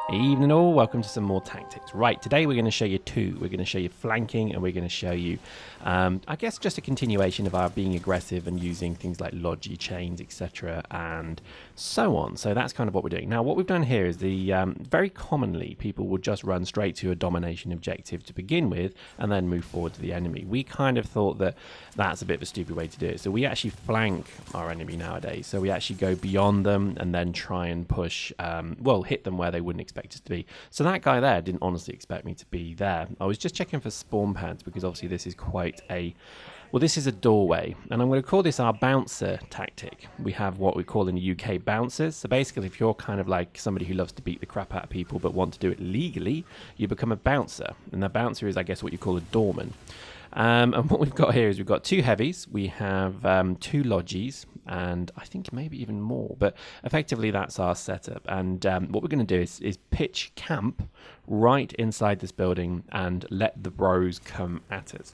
Evening all, welcome to some more tactics. Right, today we're going to show you two. We're going to show you flanking and we're going to show you, I guess, just a continuation of our being aggressive and using things like Logis, chains, etc. and so on. So that's kind of what we're doing. Now what we've done here is very commonly people will just run straight to a domination objective to begin with and then move forward to the enemy. We kind of thought that that's a bit of a stupid way to do it. So we actually flank our enemy nowadays. So we actually go beyond them and then try and push, hit them where they wouldn't expect us to be. So that guy there didn't honestly expect me to be there. I was just checking for spawn pads because obviously this is quite a, well, this is a doorway, and I'm going to call this our bouncer tactic. We have what we call in the UK bouncers. So basically, if you're kind of like somebody who loves to beat the crap out of people but want to do it legally, you become a bouncer. And the bouncer is, I guess, what you call a doorman. And what we've got here is we've got two heavies, we have two Logis, and I think maybe even more, but effectively that's our setup. And what we're going to do is pitch camp right inside this building and let the bros come at us.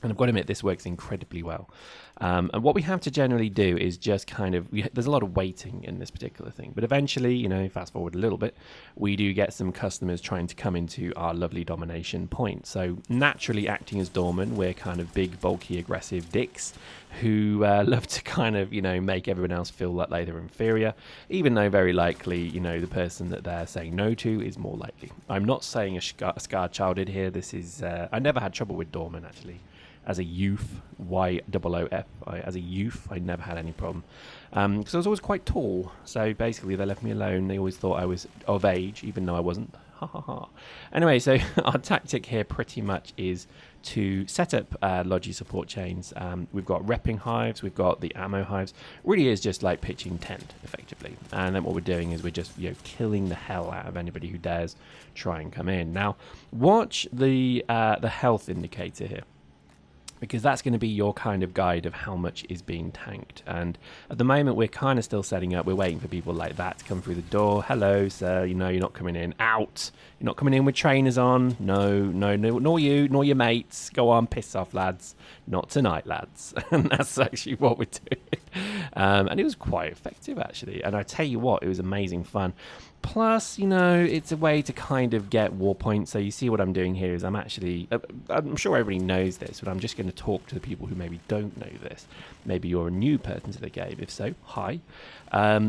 And I've got to admit, this works incredibly well. And what we have to generally do is just kind of, there's a lot of waiting in this particular thing. But eventually, you know, fast forward a little bit, we do get some customers trying to come into our lovely domination point. So naturally acting as doormen, we're kind of big, bulky, aggressive dicks who love to kind of, you know, make everyone else feel like they're inferior, even though very likely, you know, the person that they're saying no to is more likely. I'm not saying a scarred child did here. This is, I never had trouble with doormen, actually. As a youth, Y-O-O-F, as a youth, I never had any problem. Because I was always quite tall. So basically, they left me alone. They always thought I was of age, even though I wasn't. Ha ha ha. Anyway, so our tactic here pretty much is to set up Logis support chains. We've got repping hives, we've got the ammo hives. Really is just like pitching tent, effectively. And then what we're doing is we're just, you know, killing the hell out of anybody who dares try and come in. Now, watch the health indicator here, because that's going to be your kind of guide of how much is being tanked. And at the moment, we're kind of still setting up. We're waiting for people like that to come through the door. Hello, sir. You know, you're not coming in. Out. You're not coming in with trainers on. No, nor you, nor your mates. Go on, piss off, lads. Not tonight, lads. And that's actually what we're doing. And it was quite effective, actually. And I tell you what, it was amazing fun. Plus, you know, it's a way to kind of get war points. So you see what I'm doing here is I'm actually, I'm sure everybody knows this, but I'm just going to talk to the people who maybe don't know this. Maybe you're a new person to the game. If so, hi.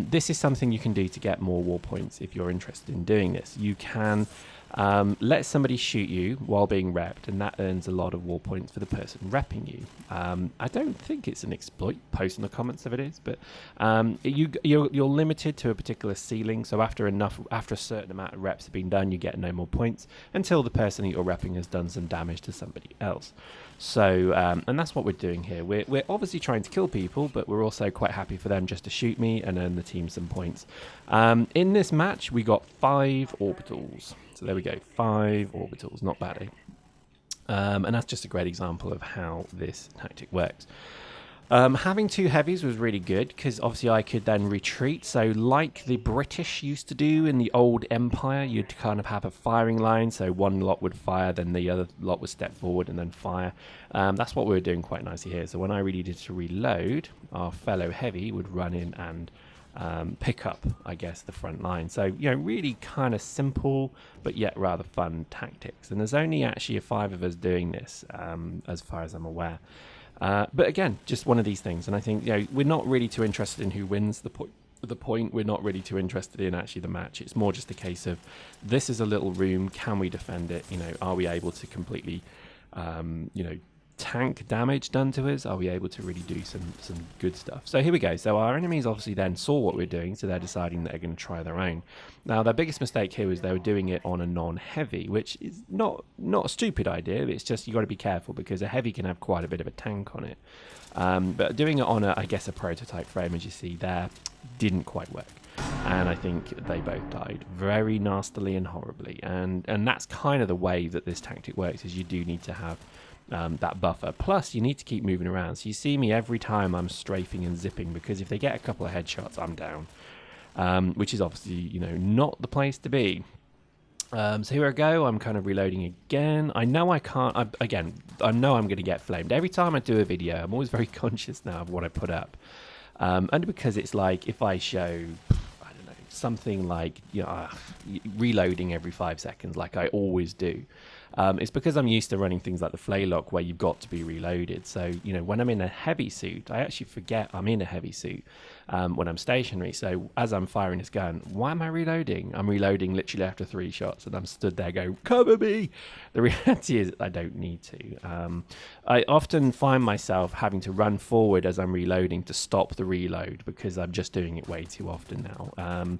This is something you can do to get more war points if you're interested in doing this. You can let somebody shoot you while being repped, and that earns a lot of war points for the person repping you. I don't think it's an exploit. Post in the comments if it is, but you're limited to a particular ceiling. So after a certain amount of reps have been done, you get no more points until the person that you're repping has done some damage to somebody else. So and that's what we're doing here. We're obviously trying to kill people, but we're also quite happy for them just to shoot me and earn the team some points. In this match, we got 5 orbitals. So there we go, 5 orbitals, not bad, eh? And that's just a great example of how this tactic works. Having 2 heavies was really good because obviously I could then retreat. So like the British used to do in the old empire, you'd kind of have a firing line. So one lot would fire, then the other lot would step forward and then fire. That's what we were doing quite nicely here. So when I really needed to reload, our fellow heavy would run in and pick up, I guess, the front line. So, you know, really kind of simple, but yet rather fun tactics. And there's only actually 5 of us doing this, as far as I'm aware. But again, just one of these things. And I think, you know, we're not really too interested in who wins the point. We're not really too interested in actually the match. It's more just a case of this is a little room. Can we defend it? You know, are we able to completely, you know, tank damage done to us? Are we able to really do some good stuff? So here we go. So our enemies obviously then saw what we're doing, so they're deciding that they're going to try their own. Now their biggest mistake here was they were doing it on a non-heavy, which is not a stupid idea. It's just you got to be careful because a heavy can have quite a bit of a tank on it. But doing it on I guess a prototype frame, as you see there, didn't quite work. And I think they both died very nastily and horribly. And that's kind of the way that this tactic works, is you do need to have that buffer. Plus, you need to keep moving around. So you see me every time I'm strafing and zipping, because if they get a couple of headshots, I'm down. Which is obviously, you know, not the place to be. So here I go. I'm kind of reloading again. I know I can't. I know I'm going to get flamed. Every time I do a video, I'm always very conscious now of what I put up. Only because it's like, if I show, I don't know, something like reloading every 5 seconds like I always do. It's because I'm used to running things like the Flaylock where you've got to be reloaded. So, when I'm in a heavy suit, I actually forget I'm in a heavy suit when I'm stationary. So as I'm firing this gun, why am I reloading? I'm reloading literally after 3 shots and I'm stood there going, cover me! The reality is I don't need to. I often find myself having to run forward as I'm reloading to stop the reload because I'm just doing it way too often now.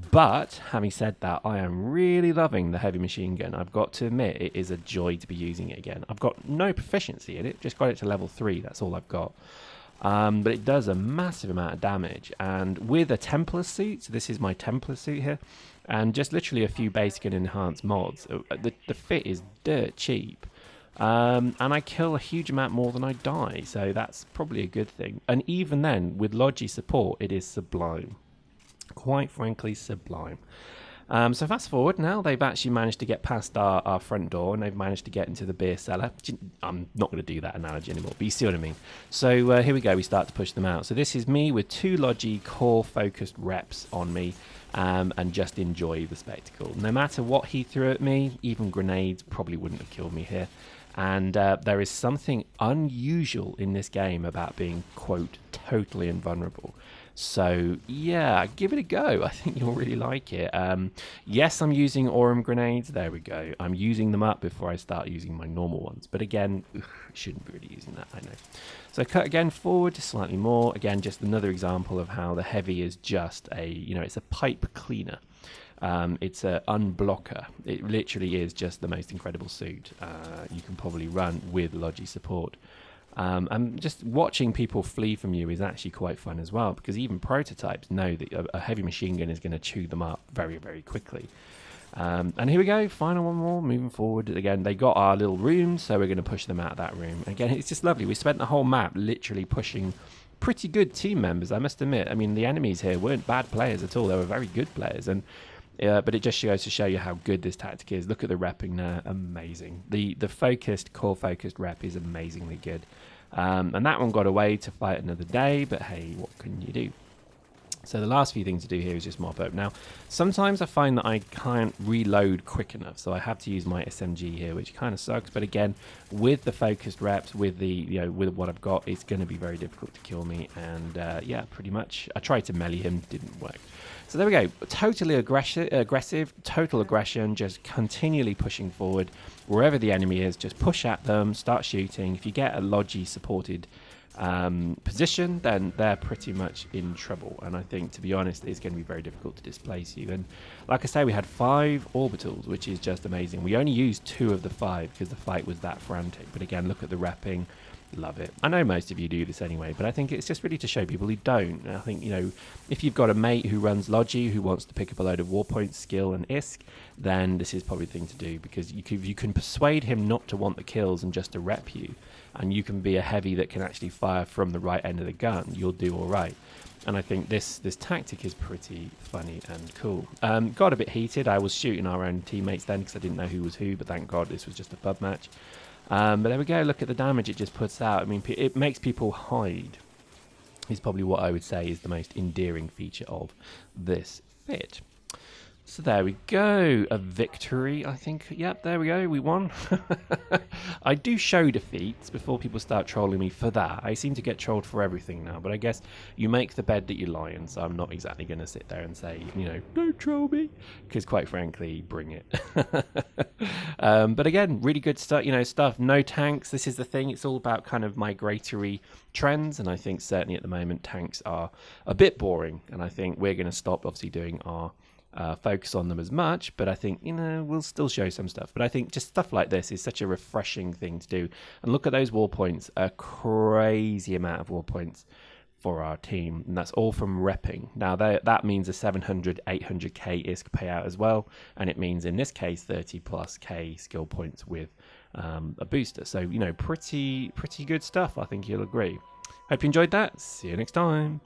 But having said that, I am really loving the heavy machine gun. I've got to admit, it is a joy to be using it again. I've got no proficiency in it, just got it to level 3, that's all I've got. But it does a massive amount of damage, and with a Templar suit, so this is my Templar suit here, and just literally a few basic and enhanced mods, the fit is dirt cheap. And I kill a huge amount more than I die, so that's probably a good thing. And even then, with Logis support, it is sublime. Quite frankly, sublime. So fast forward now, they've actually managed to get past our front door and they've managed to get into the beer cellar. I'm not going to do that analogy anymore, but you see what I mean. So here we go, we start to push them out. So this is me with 2 Logi core focused reps on me, and just enjoy the spectacle. No matter what he threw at me, even grenades probably wouldn't have killed me here. And there is something unusual in this game about being, quote, totally invulnerable. So yeah, give it a go. I think you'll really like it. Yes, I'm using Aurum grenades. There we go. I'm using them up before I start using my normal ones. But again, shouldn't be really using that, I know. So cut again forward slightly more. Again, just another example of how the heavy is just a, it's a pipe cleaner. It's an unblocker. It literally is just the most incredible suit you can probably run with Logi support. And just watching people flee from you is actually quite fun as well, because even prototypes know that a heavy machine gun is going to chew them up very, very quickly. And here we go, final one more, moving forward. Again, they got our little room, so we're going to push them out of that room. Again, it's just lovely. We spent the whole map literally pushing pretty good team members, I must admit. I mean, the enemies here weren't bad players at all. They were very good players. And but it just goes to show you how good this tactic is. Look at the repping there, amazing. The focused, core focused rep is amazingly good. And that one got away to fight another day, but hey, what can you do? So the last few things to do here is just mop up. Now, sometimes I find that I can't reload quick enough, so I have to use my SMG here, which kind of sucks. But again, with the focused reps, with the with what I've got, it's going to be very difficult to kill me. And yeah, pretty much, I tried to melee him, didn't work. So there we go. Totally aggressive, total aggression, just continually pushing forward. Wherever the enemy is, just push at them, start shooting. If you get a Logi supported position, then they're pretty much in trouble. And I think, to be honest, it's going to be very difficult to displace you. And like I say, we had 5 orbitals, which is just amazing. We only used 2 of the 5 because the fight was that frantic. But again, look at the repping. Love it. I know most of you do this anyway, but I think it's just really to show people who don't. And I think, if you've got a mate who runs Logi, who wants to pick up a load of warpoints, skill and ISK, then this is probably the thing to do, because you can persuade him not to want the kills and just to rep you, and you can be a heavy that can actually fire from the right end of the gun. You'll do all right. And I think this tactic is pretty funny and cool. Got a bit heated. I was shooting our own teammates then because I didn't know who was who, but thank God this was just a pub match. But there we go, look at the damage it just puts out. I mean, it makes people hide, is probably what I would say is the most endearing feature of this fit. So there we go, a victory, I think. Yep, there we go, we won. I do show defeats before people start trolling me for that. I seem to get trolled for everything now, but I guess you make the bed that you lie in, so I'm not exactly going to sit there and say, don't troll me, because quite frankly, bring it. But again, really good stuff. No tanks, this is the thing, it's all about kind of migratory trends, and I think certainly at the moment tanks are a bit boring, and I think we're going to stop obviously doing our focus on them as much, but I think we'll still show some stuff. But I think just stuff like this is such a refreshing thing to do. And look at those war points, a crazy amount of war points for our team, and that's all from repping. Now that means a 700 800k ISK payout as well, and it means in this case 30 plus k skill points with a booster. So pretty good stuff, I think you'll agree. Hope you enjoyed that. See you next time.